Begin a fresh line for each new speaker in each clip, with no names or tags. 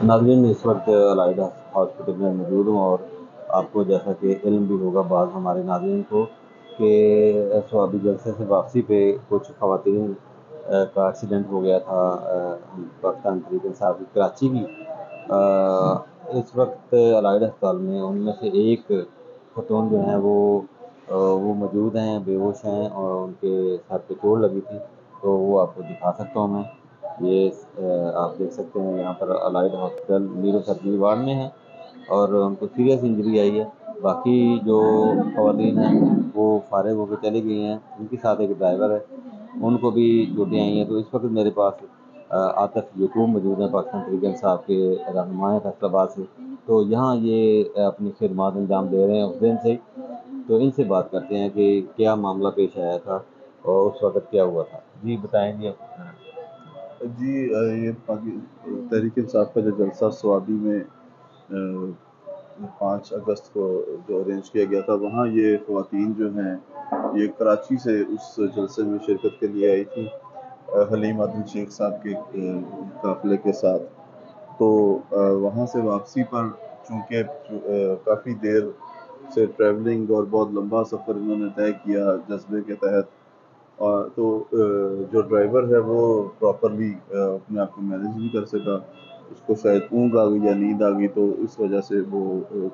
नाज़रीन, इस वक्त अलाइड हॉस्पिटल में मौजूद हूँ और आपको जैसा कि इल्म भी होगा बाज़ हमारे नाज़रीन को कि स्वाबी जलसे से वापसी पे कुछ ख़वातीन का एक्सीडेंट हो गया था पाकिस्तान तहरीक इंसाफ की कराची की। इस वक्त अलाइड अस्पताल में उनमें से एक खतून जो हैं वो मौजूद हैं, बेहोश हैं और उनके सर पे चोट लगी थी। तो वो आपको दिखा सकता हूँ मैं। ये आप देख सकते हैं यहाँ पर allied hospital neuro surgery ward में है और उनको सीरियस इंजरी आई है। बाकी जो ख़वातीन हैं वो फारिग होकर चली गई हैं, उनके साथ एक ड्राइवर है, उनको भी चोटें आई हैं। तो इस वक्त मेरे पास आतिफ यकूब मौजूद हैं, पाकिस्तान तहरीक इंसाफ के रहनुमा हैं फैसलाबाद से। तो यहाँ ये अपनी खिदमत अंजाम दे रहे हैं उस दिन से ही। तो इनसे बात करते हैं कि क्या मामला पेश आया था और उस वक्त क्या हुआ था। जी बताएंगे आप।
जी, ये तहरीक इंसाफ का जो जलसा स्वाबी में 5 अगस्त को जो अरेंज किया गया था, वहाँ ये ख़वातीन जो हैं ये कराची से उस जलसे में शिरकत के लिए आई थी, हलीम आदिल शेख साहब के काफ़िले के साथ। तो वहाँ से वापसी पर चूँकि काफ़ी देर से ट्रैवलिंग और बहुत लंबा सफ़र इन्होंने तय किया जज्बे के तहत, और तो जो ड्राइवर है वो प्रॉपरली अपने आप को मैनेज नहीं कर सका। उसको शायद ऊँघ आ गई या नींद आ गई, तो इस वजह से वो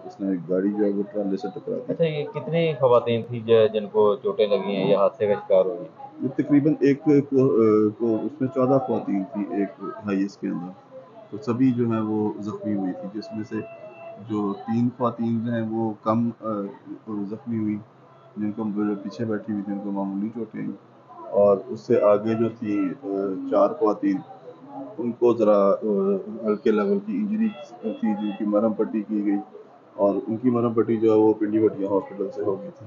उसने गाड़ी जो है वो ट्राले से टकरा दी।
अच्छा, ये कितनी ख़वातीन थी जिनको चोटें लगी हैं या हादसे का शिकार हुई?
ये तकरीबन एक को उसमें 14 ख़वातीन थी एक हाईएस्ट के अंदर, तो सभी जो है वो ज़ख्मी हुई थी, जिसमें से जो 3 ख़वातीन हैं वो कम ज़ख्मी हुई, जिनको पीछे बैठी हुई थी उनको मामूली चोटें आई, और उससे आगे जो थी 4 ख़वातीन, उनको ज़रा हल्के लेवल की इंजरी थी, जिनकी मरहम पट्टी की गई, और उनकी मरहम पट्टी जो है वो पिंडी भटिया हॉस्पिटल से हो गई थी।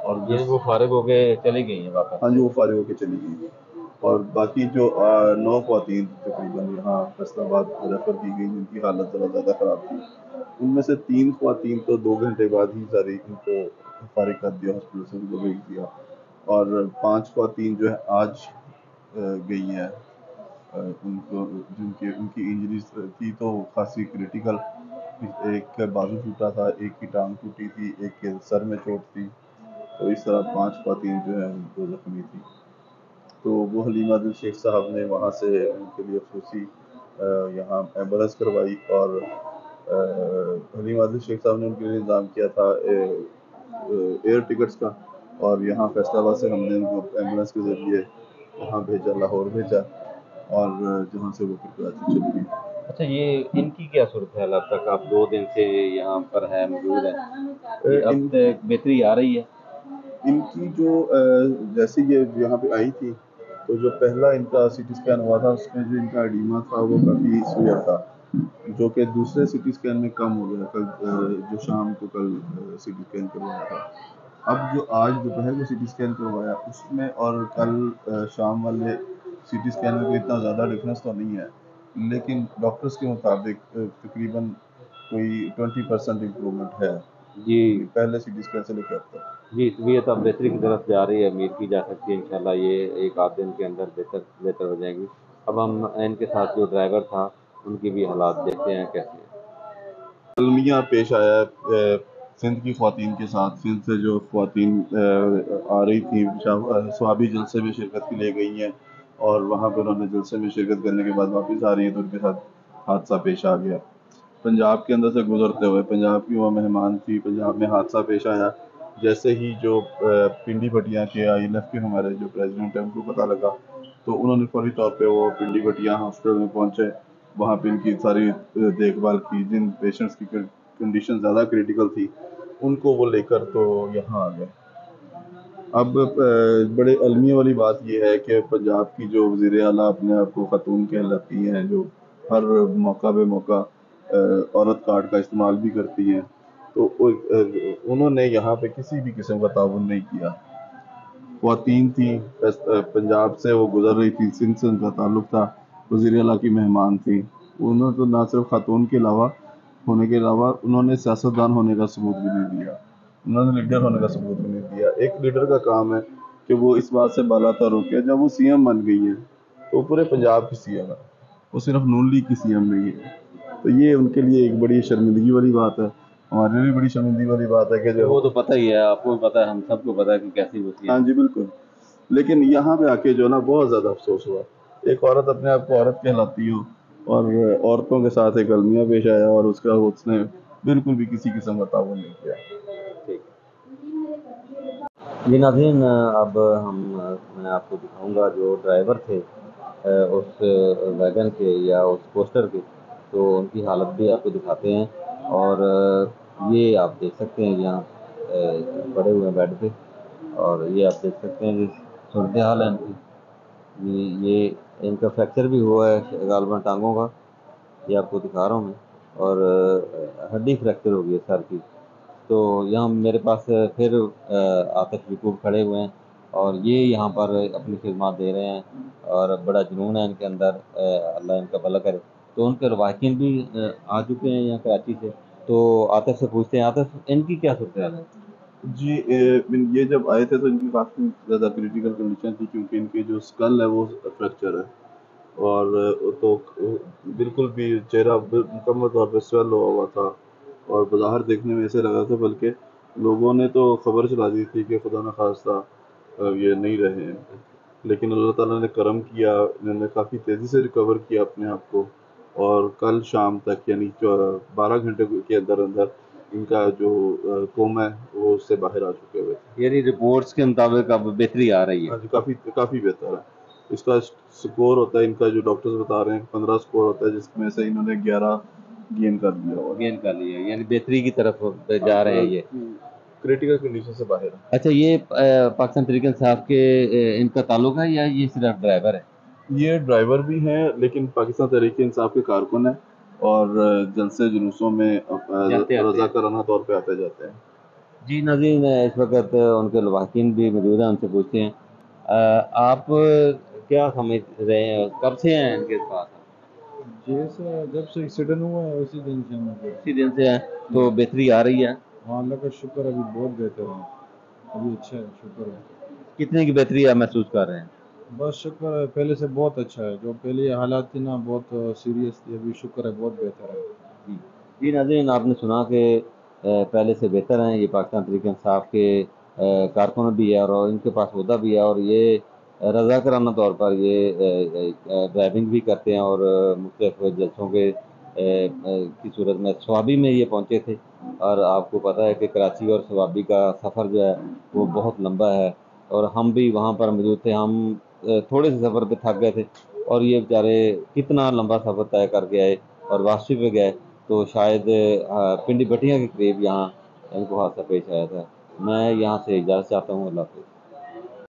और
ये
जिस
वो फारिग होके चली गई हैं वापस?
हाँ जी, वो फारिग होके चली गई। और बाकी जो 9 ख़वातीन तकरीबन यहाँ फैसलाबाद रेफ़र की गई, जिनकी हालत ज़रा ज़्यादा ख़राब थी। उनमें से 3 ख़वातीन तो 2 घंटे बाद ही सारी इनको फारिग कर दिया हॉस्पिटल से, उनको भेज दिया, और 5 ख़वातीन जो है आज गई हैं। उनको जिनकी उनकी इंजरीज थी तो खासी क्रिटिकल, एक का बाजू टूटा था, एक की टांग टूटी थी, एक के सर में चोट थी। तो इस तरह 5 ख़वातीन जो है उनको ज़ख्मी थी। तो वो हलीम आदिल शेख साहब ने वहाँ से उनके लिए ख़ुसूसी यहाँ एम्बुलेंस करवाई, और हलीम आदिल शेख साहब ने उनके लिए इंतज़ाम किया था एयर टिकट्स का, और यहाँ फैसलाबाद से हमने उनको एम्बुलेंस के ज़रिए वहाँ भेजा, लाहौर भेजा, और जहाँ से वो फिर कराची चली गई।
अच्छा, ये इनकी क्या सूरत है? अब तक आप 2 दिन से यहाँ पर है मौजूद हैं, ये अब
इन
तक बेहतरी आ रही है?
इनकी जो जैसे ये यहाँ पे आई थी, तो जो पहला इनका सीटी स्कैन हुआ था उसमें जो इनका एडिमा था वो काफ़ी सीवियर था, जो कि दूसरे सीटी स्कैन में कम हो गया कल, जो शाम को कल सीटी स्कैन करवाया था। अब जो आज दोपहर को सीटी स्कैन करवाया उसमें और कल शाम वाले सीटी स्कैन में कोई इतना ज़्यादा डिफरेंस तो नहीं है, लेकिन डॉक्टर्स के मुताबिक तकरीबन कोई 20% इम्प्रूवमेंट है
जी।
पहले सीटी स्कैन से लेकर अब तक।
जी, तबीयत अब बेहतरी की तरफ जा रही है, उम्मीद की जा सकती है इंशाल्लाह ये 1 आध दिन के अंदर बेहतर बेहतर हो जाएँगी। अब हम इनके साथ जो ड्राइवर था, उनकी भी हालात देखते हैं कैसे हैं।
अलमिया पेश आया है सिंध की ख़वातीन के साथ। सिंध से जो ख़वातीन आ रही थी स्वाबी जलसे में शिरकत के लिए गई हैं, और वहाँ पर उन्होंने जलसे में शिरकत करने के बाद वापस आ रही हैं, तो उनके साथ हादसा पेश आ गया। पंजाब के अंदर से गुजरते हुए पंजाब की वो मेहमान थी, पंजाब में हादसा पेश आया। जैसे ही जो पिंडी भटिया के ILF के हमारे जो प्रेसिडेंट हैं उनको पता लगा, तो उन्होंने फौरी तौर पे वो पिंडी भटिया हॉस्पिटल में पहुँचे, वहाँ पे इनकी सारी देखभाल की। जिन पेशेंट्स की कंडीशन ज़्यादा क्रिटिकल थी उनको वो लेकर तो यहाँ आ गए। अब बड़े अलमिया वाली बात यह है कि पंजाब की जो वज़ीर आला अपने आप को ख़तून कहलाती हैं, जो हर मौका बे मौका औरत कार्ड का इस्तेमाल भी करती हैं, तो उन्होंने यहाँ पे किसी भी किस्म का ताउन नहीं किया। ख़वातीन थी पंजाब से, वो गुजर रही थी, सिंध से उनका ताल्लुक़ था, वज़ीर आला की मेहमान थी। उन्होंने तो ना सिर्फ ख़ातून के अलावा होने के अलावा उन्होंने सियासतदान होने का सबूत भी नहीं दिया, उन्होंने लीडर होने का सबूत भी नहीं दिया। एक लीडर का काम है कि वो इस बात से बालातर हो के जब वो CM बन गई है तो वो पूरे पंजाब की CM है, वो सिर्फ नून लीग की CM नहीं है। تو یہ ان کے لیے ایک بڑی شرمندگی والی بات ہے، ہمارے لیے بھی بڑی شرمندگی والی بات ہے کہ جو
وہ تو پتہ ہی ہے، آپ کو بھی پتہ ہے، ہم سب کو پتہ ہے کہ کیسی ہوتی ہے.
ہاں جی بالکل. لیکن یہاں پہ آ کے جو ہے نا بہت زیادہ افسوس ہوا. ایک عورت اپنے آپ کو عورت کہلاتی ہو اور عورتوں کے ساتھ ایک المیہ پیش آیا اور اس نے بالکل بھی کسی قسم کا تعاون نہیں کیا.
جی ناظرین، اب میں آپ کو دکھاؤں گا جو ڈرائیور تھے اس ویگن کے یا اس کوسٹر کے، تو ان کی حالت بھی آپ کو دکھاتے ہیں. اور یہ آپ دیکھ سکتے ہیں یہاں پڑے ہوئے ہیں بیڈ پہ، اور یہ آپ دیکھ سکتے ہیں کہ صورتحال ہے ان کی. یہ ان کا فریکچر بھی ہوا ہے غالباً ٹانگوں کا، یہ آپ کو دکھا رہا ہوں میں، اور ہڈی فریکچر ہو گئی ہے سر کی. تو یہاں میرے پاس پھر عاطف یعقوب کھڑے ہوئے ہیں، اور یہ یہاں پر اپنی خدمات دے رہے ہیں، اور بڑا جنون ہے ان کے اندر. اللہ ان کا بھلا کرے. تو ان کے رواقین بھی آ چکے ہیں یہاں کراچی سے. تو عاطف سے پوچھتے ہیں، عاطف ان کی کیا صورتحال ہے؟
جی یہ جب آئے تھے تو ان کی کافی زیادہ کریٹیکل کنڈیشن تھی، کیونکہ ان کی جو اسکل ہے وہ فریکچر ہے، اور تو بالکل بھی چہرہ مکمل طور پہ سویل ہوا ہوا تھا، اور بظاہر دیکھنے میں ایسے لگا تھا، بلکہ لوگوں نے تو خبر چلا دی تھی کہ خدا نخواستہ یہ نہیں رہے ہیں. لیکن اللہ تعالیٰ نے کرم کیا، انہوں نے کافی تیزی سے ریکور کیا اپنے آپ کو، اور کل شام تک یعنی 12 گھنٹے کے اندر اندر ان کا جو کوما ہے وہ اس سے باہر آ چکے ہوئے تھے.
یعنی رپورٹس کے مطابق اب بہتری آ رہی ہے.
ہاں جی کافی بہتر ہے. اس کا سکور ہوتا ہے ان کا، جو ڈاکٹرز بتا رہے ہیں 15 سکور ہوتا ہے، جس میں سے انہوں نے 11 گین کر دیا ہوا ہے.
گین کر لیا، یعنی بہتری کی طرف جا رہے ہیں یہ.
کریٹیکل کنڈیشن سے باہر ہے.
اچھا، یہ پاکستان تحریک انصاف کے ان کا تعلق ہے یا یہ صرف ڈرائیور ہے؟
یہ ڈرائیور بھی ہیں، لیکن پاکستان تحریک انصاف کے کارکن ہیں، اور جلسے جلوسوں میں رضاکارانہ طور پہ آتے جاتے ہیں.
جی ناظرین، اس وقت ان کے لواحقین بھی موجود ہیں، ان سے پوچھتے ہیں آپ کیا سمجھ رہے ہیں، کب سے ہیں ان کے پاس؟
جیسے جب سے ایکسیڈنٹ ہوا ہے اسی دن سے
اسی دن سے ہیں. تو بہتری آ رہی ہے؟
ہاں اللہ کا شکر، ابھی بہت بہتر ہے، ابھی اچھا ہے، شکر ہے.
کتنے کی بہتری آپ محسوس کر رہے ہیں؟
بس شکر ہے، پہلے سے بہت اچھا ہے. جو پہلے حالات تھی نا بہت سیریس تھی، ابھی شکر ہے بہت بہتر ہے.
جی ناظرین، آپ نے سنا کہ پہلے سے بہتر ہیں. یہ پاکستان تحریک انصاف کے کارکن بھی ہے، اور ان کے پاس عہدہ بھی ہے، اور یہ رضاکارانہ طور پر یہ ڈرائیونگ بھی کرتے ہیں، اور مختلف جلسوں کے کی صورت میں سوابی میں یہ پہنچے تھے. اور آپ کو پتہ ہے کہ کراچی اور سوابی کا سفر جو ہے وہ بہت لمبا ہے، اور ہم بھی وہاں پر موجود تھے. ہم تھوڑے سے سفر پہ تھک گئے تھے، اور یہ بیچارے کتنا لمبا سفر طے کر کے آئے اور واپسی پہ گئے. تو شاید پنڈی بٹیاں کے قریب یہاں ان کو حادثہ پیش آیا تھا. میں یہاں سے اجازت چاہتا ہوں. اللہ حافظ.